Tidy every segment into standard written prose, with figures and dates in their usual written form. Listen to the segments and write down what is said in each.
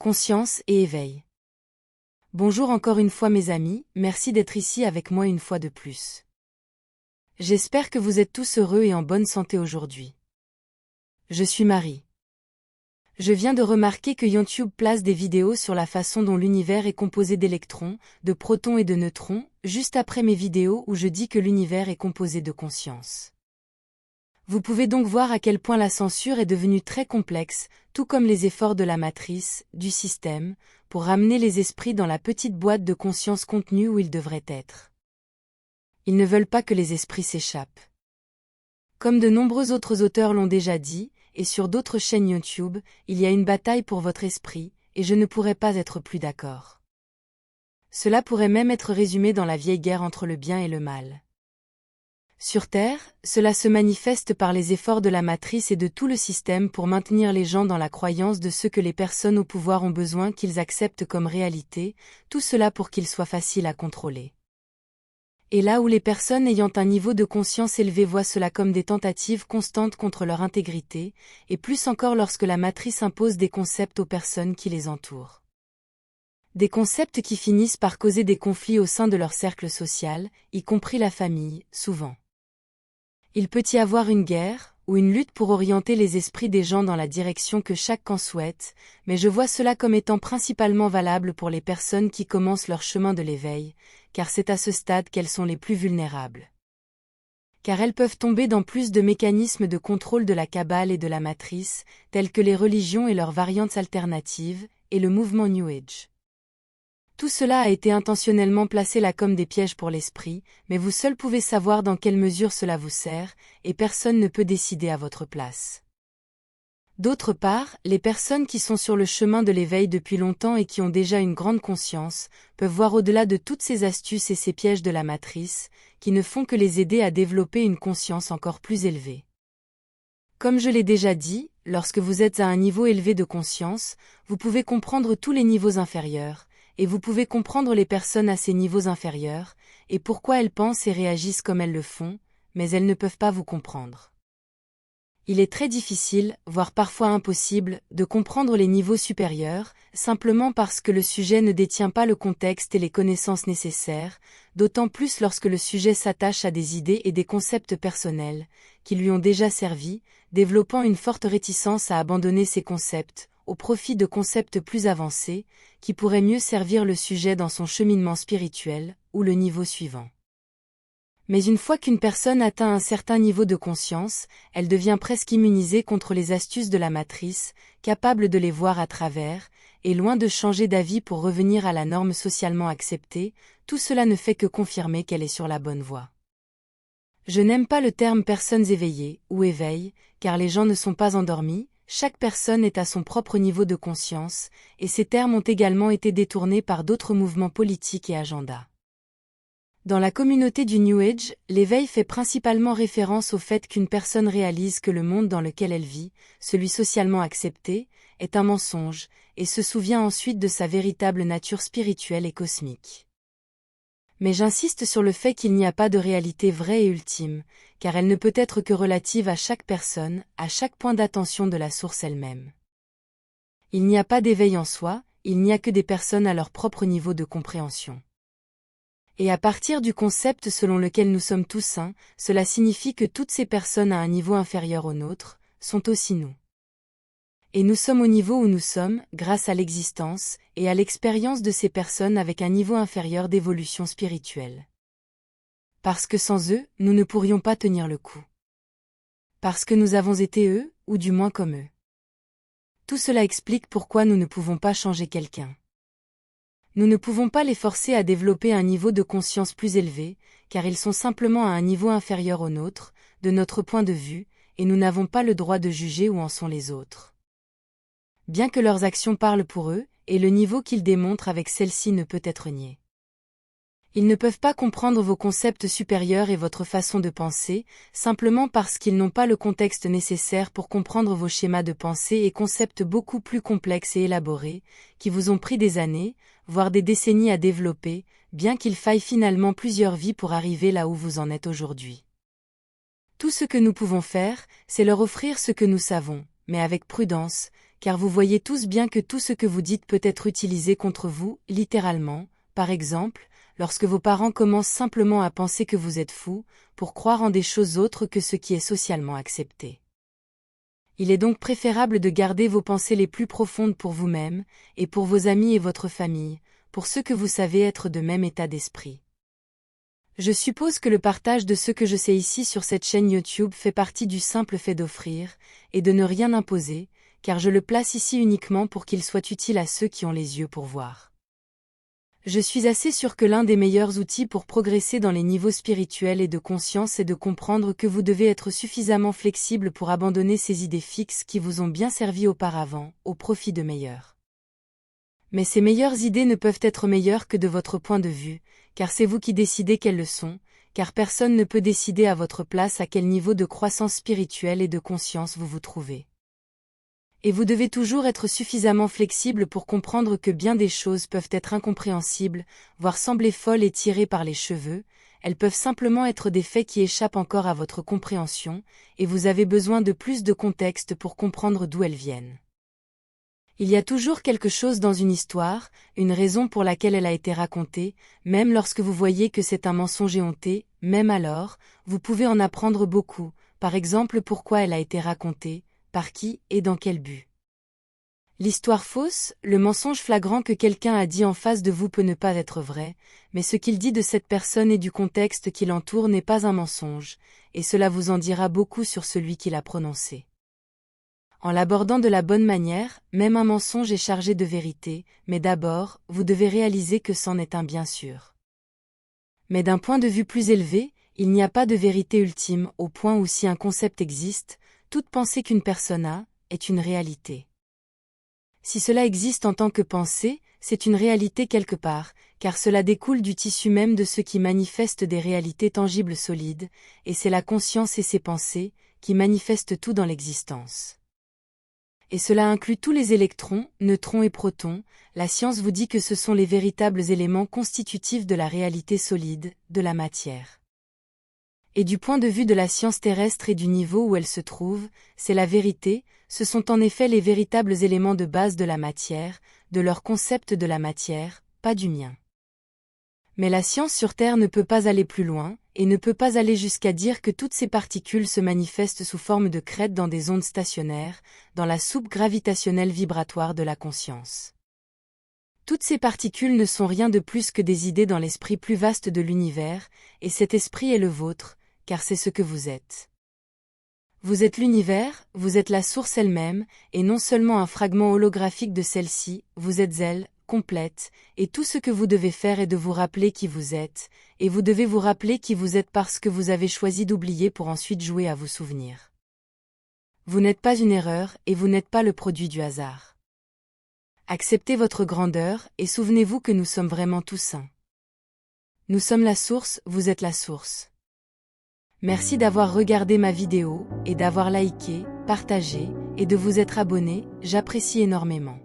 conscience et éveil. Bonjour encore une fois mes amis, merci d'être ici avec moi une fois de plus. J'espère que vous êtes tous heureux et en bonne santé aujourd'hui. Je suis Marie. Je viens de remarquer que YouTube place des vidéos sur la façon dont l'univers est composé d'électrons, de protons et de neutrons, juste après mes vidéos où je dis que l'univers est composé de conscience. Vous pouvez donc voir à quel point la censure est devenue très complexe, tout comme les efforts de la matrice, du système, pour ramener les esprits dans la petite boîte de conscience contenue où ils devraient être. Ils ne veulent pas que les esprits s'échappent. Comme de nombreux autres auteurs l'ont déjà dit, et sur d'autres chaînes YouTube, il y a une bataille pour votre esprit, et je ne pourrais pas être plus d'accord. Cela pourrait même être résumé dans la vieille guerre entre le bien et le mal. Sur Terre, cela se manifeste par les efforts de la matrice et de tout le système pour maintenir les gens dans la croyance de ce que les personnes au pouvoir ont besoin qu'ils acceptent comme réalité, tout cela pour qu'ils soient faciles à contrôler. Et là où les personnes ayant un niveau de conscience élevé voient cela comme des tentatives constantes contre leur intégrité, et plus encore lorsque la matrice impose des concepts aux personnes qui les entourent. Des concepts qui finissent par causer des conflits au sein de leur cercle social, y compris la famille, souvent. Il peut y avoir une guerre, ou une lutte pour orienter les esprits des gens dans la direction que chaque camp souhaite, mais je vois cela comme étant principalement valable pour les personnes qui commencent leur chemin de l'éveil, car c'est à ce stade qu'elles sont les plus vulnérables. Car elles peuvent tomber dans plus de mécanismes de contrôle de la Kabbale et de la matrice, tels que les religions et leurs variantes alternatives, et le mouvement New Age. Tout cela a été intentionnellement placé là comme des pièges pour l'esprit, mais vous seul pouvez savoir dans quelle mesure cela vous sert, et personne ne peut décider à votre place. D'autre part, les personnes qui sont sur le chemin de l'éveil depuis longtemps et qui ont déjà une grande conscience, peuvent voir au-delà de toutes ces astuces et ces pièges de la matrice, qui ne font que les aider à développer une conscience encore plus élevée. Comme je l'ai déjà dit, lorsque vous êtes à un niveau élevé de conscience, vous pouvez comprendre tous les niveaux inférieurs, et vous pouvez comprendre les personnes à ces niveaux inférieurs, et pourquoi elles pensent et réagissent comme elles le font, mais elles ne peuvent pas vous comprendre. Il est très difficile, voire parfois impossible, de comprendre les niveaux supérieurs, simplement parce que le sujet ne détient pas le contexte et les connaissances nécessaires, d'autant plus lorsque le sujet s'attache à des idées et des concepts personnels, qui lui ont déjà servi, développant une forte réticence à abandonner ces concepts, au profit de concepts plus avancés, qui pourraient mieux servir le sujet dans son cheminement spirituel, ou le niveau suivant. Mais une fois qu'une personne atteint un certain niveau de conscience, elle devient presque immunisée contre les astuces de la matrice, capable de les voir à travers, et loin de changer d'avis pour revenir à la norme socialement acceptée, tout cela ne fait que confirmer qu'elle est sur la bonne voie. Je n'aime pas le terme personnes éveillées, ou éveil, car les gens ne sont pas endormis, chaque personne est à son propre niveau de conscience, et ces termes ont également été détournés par d'autres mouvements politiques et agendas. Dans la communauté du New Age, l'éveil fait principalement référence au fait qu'une personne réalise que le monde dans lequel elle vit, celui socialement accepté, est un mensonge, et se souvient ensuite de sa véritable nature spirituelle et cosmique. Mais j'insiste sur le fait qu'il n'y a pas de réalité vraie et ultime, car elle ne peut être que relative à chaque personne, à chaque point d'attention de la source elle-même. Il n'y a pas d'éveil en soi, il n'y a que des personnes à leur propre niveau de compréhension. Et à partir du concept selon lequel nous sommes tous un, cela signifie que toutes ces personnes à un niveau inférieur au nôtre, sont aussi nous. Et nous sommes au niveau où nous sommes, grâce à l'existence, et à l'expérience de ces personnes avec un niveau inférieur d'évolution spirituelle. Parce que sans eux, nous ne pourrions pas tenir le coup. Parce que nous avons été eux, ou du moins comme eux. Tout cela explique pourquoi nous ne pouvons pas changer quelqu'un. Nous ne pouvons pas les forcer à développer un niveau de conscience plus élevé, car ils sont simplement à un niveau inférieur au nôtre, de notre point de vue, et nous n'avons pas le droit de juger où en sont les autres. Bien que leurs actions parlent pour eux, et le niveau qu'ils démontrent avec celles-ci ne peut être nié. Ils ne peuvent pas comprendre vos concepts supérieurs et votre façon de penser, simplement parce qu'ils n'ont pas le contexte nécessaire pour comprendre vos schémas de pensée et concepts beaucoup plus complexes et élaborés, qui vous ont pris des années, voire des décennies à développer, bien qu'il faille finalement plusieurs vies pour arriver là où vous en êtes aujourd'hui. Tout ce que nous pouvons faire, c'est leur offrir ce que nous savons, mais avec prudence, car vous voyez tous bien que tout ce que vous dites peut être utilisé contre vous, littéralement, par exemple, lorsque vos parents commencent simplement à penser que vous êtes fou, pour croire en des choses autres que ce qui est socialement accepté. Il est donc préférable de garder vos pensées les plus profondes pour vous-même, et pour vos amis et votre famille, pour ceux que vous savez être de même état d'esprit. Je suppose que le partage de ce que je sais ici sur cette chaîne YouTube fait partie du simple fait d'offrir, et de ne rien imposer, car je le place ici uniquement pour qu'il soit utile à ceux qui ont les yeux pour voir. Je suis assez sûr que l'un des meilleurs outils pour progresser dans les niveaux spirituels et de conscience est de comprendre que vous devez être suffisamment flexible pour abandonner ces idées fixes qui vous ont bien servi auparavant, au profit de meilleures. Mais ces meilleures idées ne peuvent être meilleures que de votre point de vue, car c'est vous qui décidez qu'elles le sont, car personne ne peut décider à votre place à quel niveau de croissance spirituelle et de conscience vous vous trouvez. Et vous devez toujours être suffisamment flexible pour comprendre que bien des choses peuvent être incompréhensibles, voire sembler folles et tirées par les cheveux, elles peuvent simplement être des faits qui échappent encore à votre compréhension, et vous avez besoin de plus de contexte pour comprendre d'où elles viennent. Il y a toujours quelque chose dans une histoire, une raison pour laquelle elle a été racontée, même lorsque vous voyez que c'est un mensonge éhonté, même alors, vous pouvez en apprendre beaucoup, par exemple pourquoi elle a été racontée, par qui et dans quel but. L'histoire fausse, le mensonge flagrant que quelqu'un a dit en face de vous peut ne pas être vrai, mais ce qu'il dit de cette personne et du contexte qui l'entoure n'est pas un mensonge, et cela vous en dira beaucoup sur celui qui l'a prononcé. En l'abordant de la bonne manière, même un mensonge est chargé de vérité, mais d'abord, vous devez réaliser que c'en est un bien sûr. Mais d'un point de vue plus élevé, il n'y a pas de vérité ultime au point où si un concept existe, toute pensée qu'une personne a, est une réalité. Si cela existe en tant que pensée, c'est une réalité quelque part, car cela découle du tissu même de ce qui manifeste des réalités tangibles solides, et c'est la conscience et ses pensées, qui manifestent tout dans l'existence. Et cela inclut tous les électrons, neutrons et protons, la science vous dit que ce sont les véritables éléments constitutifs de la réalité solide, de la matière. Et du point de vue de la science terrestre et du niveau où elle se trouve, c'est la vérité, ce sont en effet les véritables éléments de base de la matière, de leur concept de la matière, pas du mien. Mais la science sur Terre ne peut pas aller plus loin, et ne peut pas aller jusqu'à dire que toutes ces particules se manifestent sous forme de crêtes dans des ondes stationnaires, dans la soupe gravitationnelle vibratoire de la conscience. Toutes ces particules ne sont rien de plus que des idées dans l'esprit plus vaste de l'univers, et cet esprit est le vôtre, car c'est ce que vous êtes. Vous êtes l'univers, vous êtes la source elle-même, et non seulement un fragment holographique de celle-ci, vous êtes elle, complète, et tout ce que vous devez faire est de vous rappeler qui vous êtes, et vous devez vous rappeler qui vous êtes parce que vous avez choisi d'oublier pour ensuite jouer à vous souvenir. Vous n'êtes pas une erreur, et vous n'êtes pas le produit du hasard. Acceptez votre grandeur, et souvenez-vous que nous sommes vraiment tous un. Nous sommes la source, vous êtes la source. Merci d'avoir regardé ma vidéo, et d'avoir liké, partagé, et de vous être abonné, j'apprécie énormément.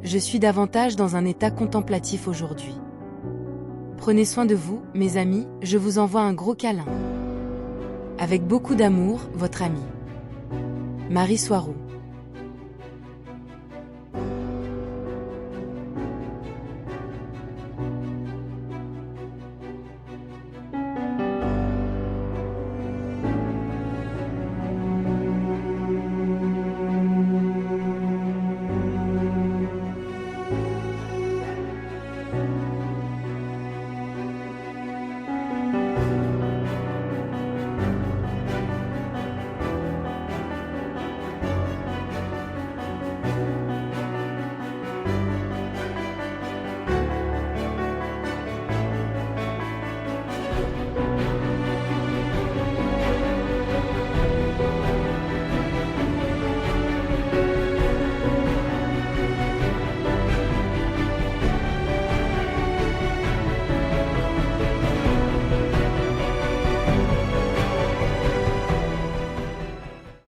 Je suis davantage dans un état contemplatif aujourd'hui. Prenez soin de vous, mes amis, je vous envoie un gros câlin. Avec beaucoup d'amour, votre amie Marie Soiroux.